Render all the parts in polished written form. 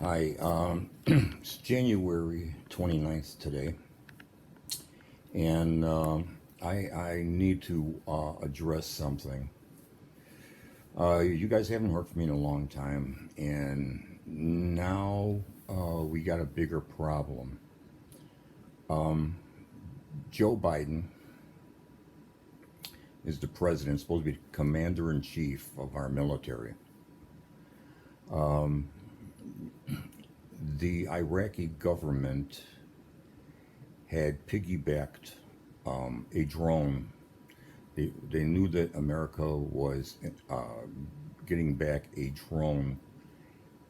Hi, it's January 29th today, and I need to address something. You guys haven't heard from me in a long time, and now we got a bigger problem. Joe Biden is the president, supposed to be commander in chief of our military. The Iraqi government had piggybacked a drone. They knew that America was getting back a drone,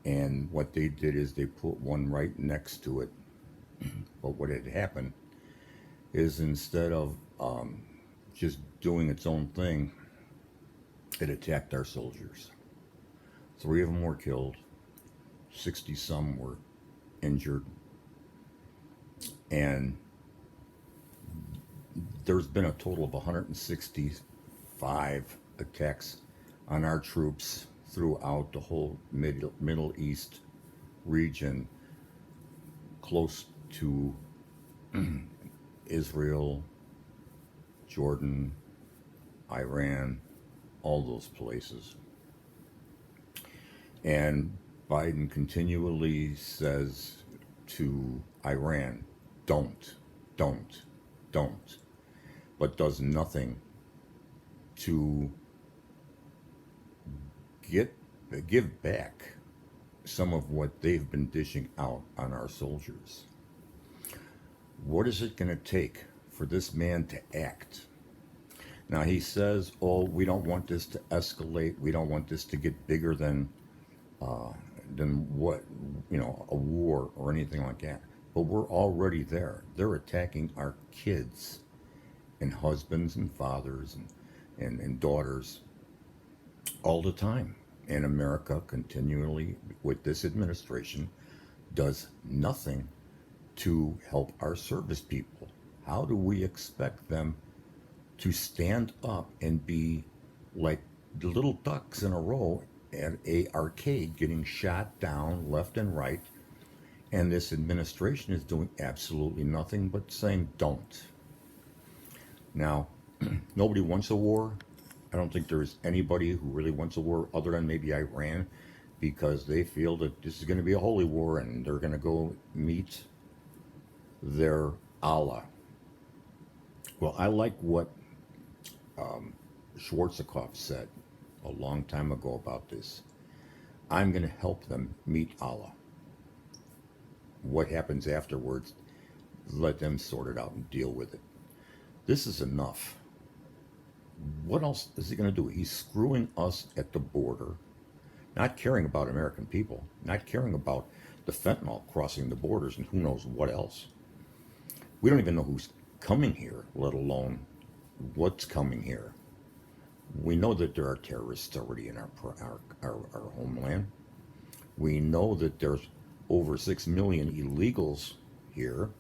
and what they did is they put one right next to it. But what had happened is instead of just doing its own thing, it attacked our soldiers. Three of them were killed, 60 some were injured, and there's been a total of 165 attacks on our troops throughout the whole Middle East region, close to Israel, Jordan, Iran, all those places. And Biden continually says to Iran, don't, don't, don't, but does nothing to get give back some of what they've been dishing out on our soldiers. What is it going to take for this man to act? Now he says, "Oh, we don't want this to escalate. We don't want this to get bigger than what a war or anything like that." But we're already there. They're attacking our kids and husbands and fathers and daughters all the time. And America continually, with this administration, does nothing to help our service people. How do we expect them to stand up and be like the little ducks in a row at a arcade getting shot down left and right, and this administration is doing absolutely nothing but saying don't? Now, nobody wants a war. I don't think there's anybody who really wants a war other than maybe Iran, because they feel that this is going to be a holy war and they're going to go meet their Allah. Well, I like what Schwarzkopf said a long time ago about this. I'm going to help them meet Allah. What happens afterwards, let them sort it out and deal with it. This is enough. What else is he going to do? He's screwing us at the border, not caring about American people, not caring about the fentanyl crossing the borders and who knows what else. We don't even know who's coming here, let alone what's coming here. We know that there are terrorists already in our homeland. We know that there's over 6 million illegals here,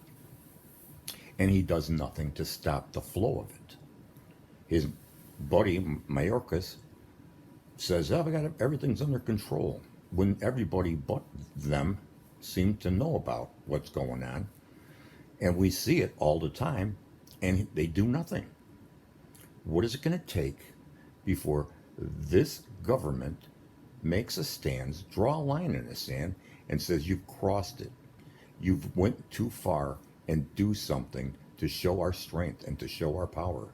and he does nothing to stop the flow of it. His buddy Mayorkas says, "Oh, we got everything's under control," when everybody but them seem to know about what's going on, and we see it all the time, and they do nothing. What is it going to take before this government makes a stand, draw a line in the sand, and says you've crossed it, you've went too far, and do something to show our strength and to show our power?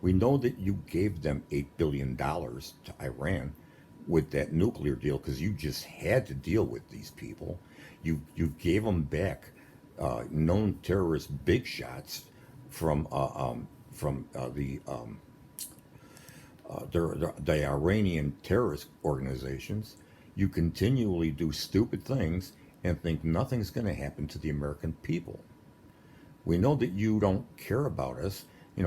We know that you gave them $8 billion to Iran with that nuclear deal because you just had to deal with these people. You gave them back known terrorist big shots from the Iranian terrorist organizations. You continually do stupid things and think nothing's going to happen to the American people. We know that you don't care about us,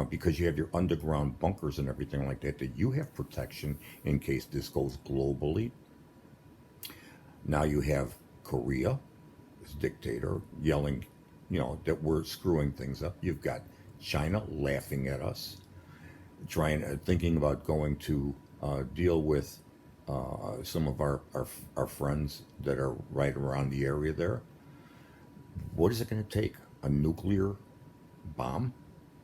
because you have your underground bunkers and everything like that, that you have protection in case this goes globally. Now you have Korea, this dictator, yelling, that we're screwing things up. You've got China laughing at us, thinking about going to deal with some of our friends that are right around the area there. What is it going to take? A nuclear bomb?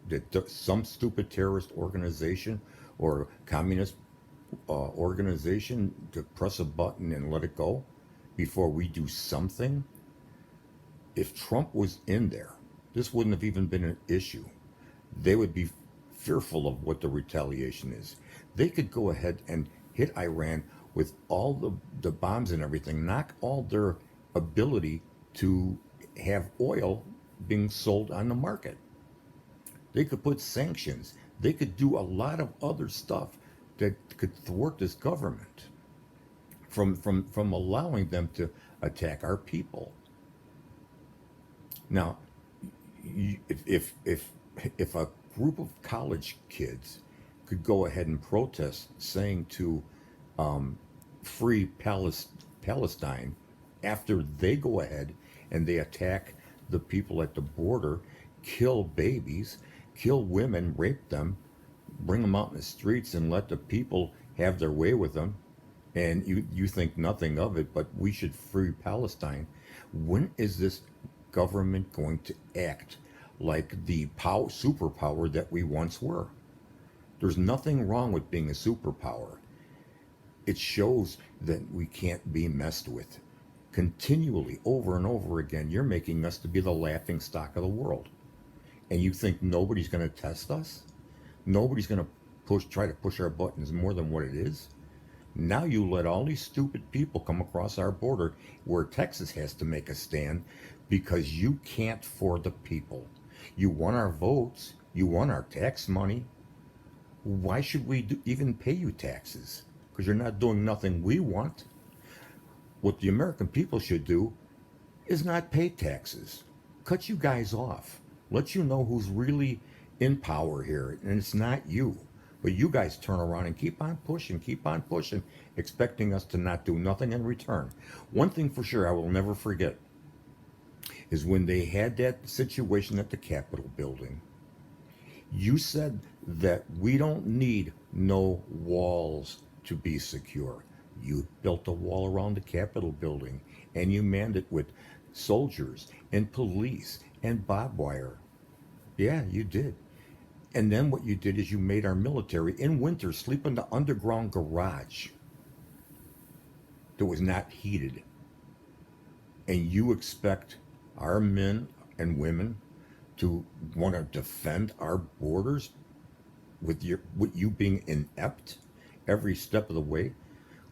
That some stupid terrorist organization or communist organization to press a button and let it go before we do something? If Trump was in there, this wouldn't have even been an issue. They would be fearful of what the retaliation is. They could go ahead and hit Iran with all the bombs and everything, knock all their ability to have oil being sold on the market. They could put sanctions. They could do a lot of other stuff that could thwart this government from allowing them to attack our people. Now, if a group of college kids could go ahead and protest, saying to free Palestine, after they go ahead and they attack the people at the border, kill babies, kill women, rape them, bring them out in the streets and let the people have their way with them, and you think nothing of it, but we should free Palestine. When is this government going to act like the superpower that we once were? There's nothing wrong with being a superpower. It shows that we can't be messed with. Continually, over and over again, you're making us to be the laughing stock of the world. And you think nobody's going to test us? Nobody's going to try to push our buttons more than what it is? Now you let all these stupid people come across our border where Texas has to make a stand because you can't for the people. You want our votes. You want our tax money. Why should we even pay you taxes? Because you're not doing nothing we want. What the American people should do is not pay taxes. Cut you guys off. Let you know who's really in power here, and it's not you. But you guys turn around and keep on pushing, expecting us to not do nothing in return. One thing for sure I will never forget is when they had that situation at the Capitol building, you said that we don't need no walls to be secure. You built a wall around the Capitol building, and you manned it with soldiers and police and barbed wire. Yeah, you did. And then what you did is you made our military in winter sleep in the underground garage that was not heated. And you expect our men and women to want to defend our borders with you being inept every step of the way?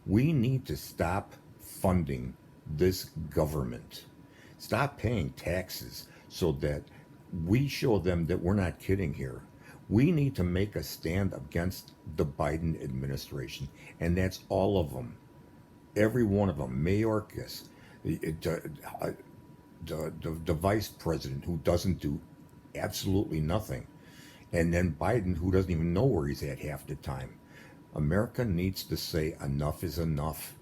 We need to stop funding this government. Stop paying taxes so that we show them that we're not kidding here. We need to make a stand against the Biden administration, and that's all of them. Every one of them. Mayorkas, the vice president who doesn't do absolutely nothing, and then Biden who doesn't even know where he's at half the time. America needs to say enough is enough.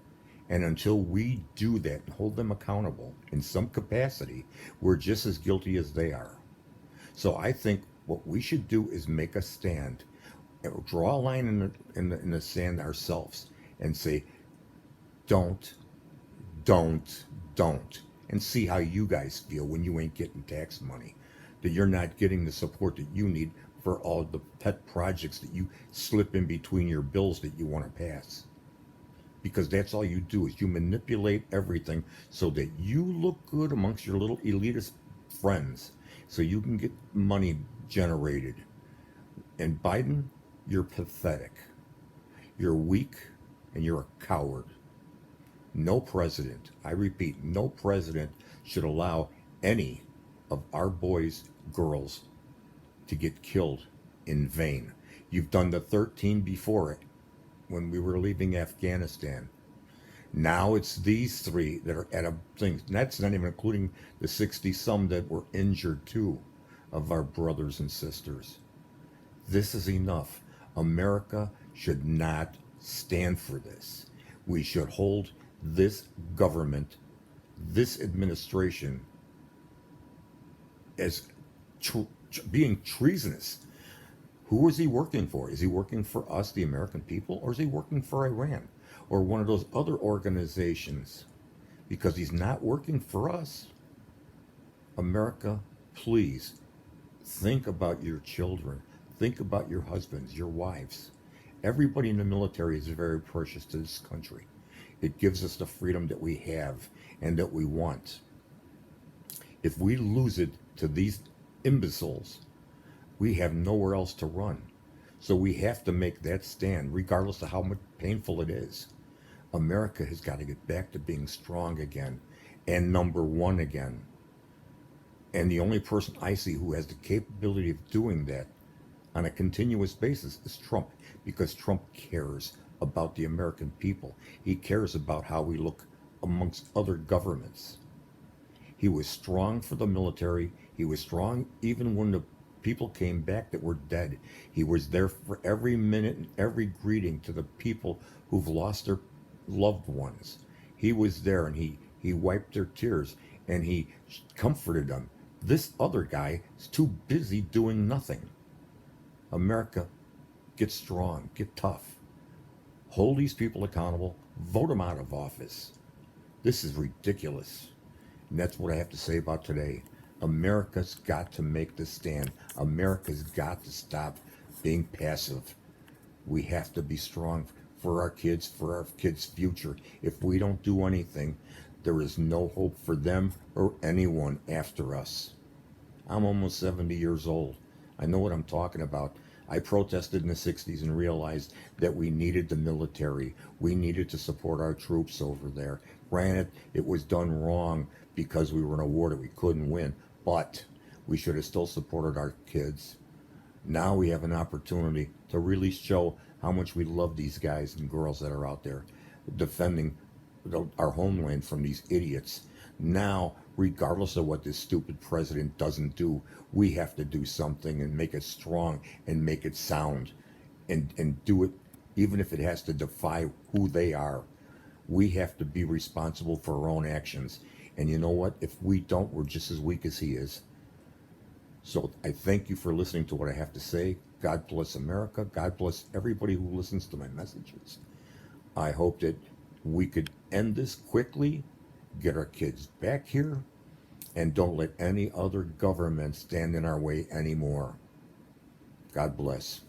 And until we do that and hold them accountable in some capacity, we're just as guilty as they are. So I think what we should do is make a stand, draw a line in the sand ourselves, and say, don't, don't, and see how you guys feel when you ain't getting tax money, that you're not getting the support that you need for all the pet projects that you slip in between your bills that you want to pass. Because that's all you do is you manipulate everything so that you look good amongst your little elitist friends, so you can get money generated. And Biden, you're pathetic. You're weak and you're a coward. No president, I repeat, no president should allow any of our boys, girls, to get killed in vain. You've done the 13 before it when we were leaving Afghanistan. Now it's these three that are at a thing. That's not even including the 60 some that were injured too, of our brothers and sisters. This is enough. America should not stand for this. We should hold this government, this administration, as being treasonous. Who is he working for? Is he working for us, the American people, or is he working for Iran? or one of those other organizations, because he's not working for us. America, please think about your children. Think about your husbands, your wives. Everybody in the military is very precious to this country. It gives us the freedom that we have and that we want. If we lose it to these imbeciles, we have nowhere else to run. So we have to make that stand, regardless of how much painful it is. America has got to get back to being strong again and number one again. And the only person I see who has the capability of doing that on a continuous basis is Trump, because Trump cares about the American people. He cares about how we look amongst other governments. He was strong for the military. He was strong even when the people came back that were dead. He was there for every minute and every greeting to the people who've lost their loved ones. He was there, and he wiped their tears, and he comforted them. This other guy is too busy doing nothing. America, get strong, get tough. Hold these people accountable, vote them out of office. This is ridiculous. And that's what I have to say about today. America's got to make the stand. America's got to stop being passive. We have to be strong for our kids' future. If we don't do anything, there is no hope for them or anyone after us. I'm almost 70 years old. I know what I'm talking about. I protested in the 60s and realized that we needed the military. We needed to support our troops over there. Granted, it was done wrong because we were in a war that we couldn't win, but we should have still supported our kids. Now we have an opportunity to really show how much we love these guys and girls that are out there defending our homeland from these idiots. Now, regardless of what this stupid president doesn't do, we have to do something and make it strong and make it sound and do it even if it has to defy who they are. We have to be responsible for our own actions. And you know what? If we don't, we're just as weak as he is. So I thank you for listening to what I have to say. God bless America. God bless everybody who listens to my messages. I hope that we could end this quickly, get our kids back here, and don't let any other government stand in our way anymore. God bless.